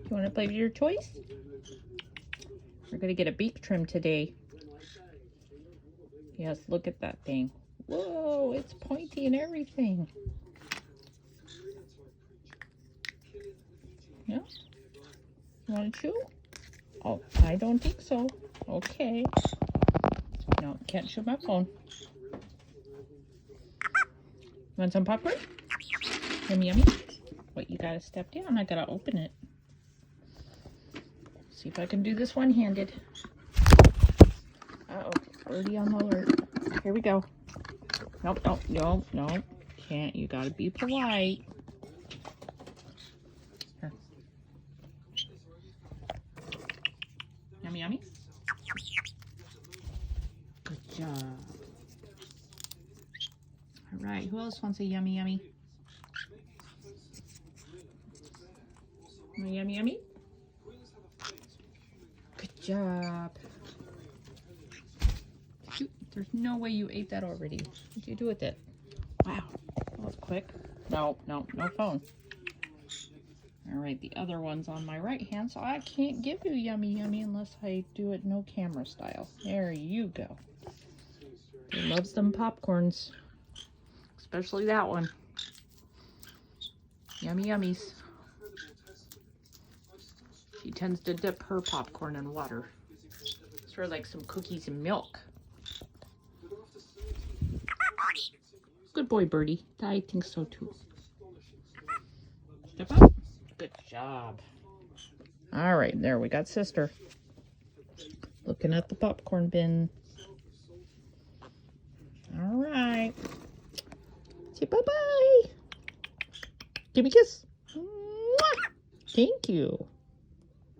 You want to play with your toys? We're going to get a beak trim today. Yes, look at that thing. Whoa, it's pointy and everything. Yeah? You want to chew? Oh, I don't think so. Okay. No, can't chew my phone. Want some popcorn? Yummy, yummy. Wait, you gotta step down. I gotta open it. See if I can do this one-handed. Uh-oh, already on the alert. Here we go. Nope, nope, nope, nope. Can't. You gotta be polite. Here. Yummy, yummy. Good job. All right, who else wants a yummy, yummy? Yummy, yummy. Good job. Shoot, there's no way you ate that already. What did you do with it? Wow, that was quick. No, no, no phone. All right, the other one's on my right hand, so I can't give you yummy, yummy unless I do it no camera style. There you go. He loves them popcorns, especially that one. Yummy, yummies. She tends to dip her popcorn in water. Sort of like some cookies and milk. Good boy, Birdie. I think so too. Step up. Good job. All right, there we got sister. Looking at the popcorn bin. All right. Say bye-bye. Give me a kiss. Mwah! Thank you.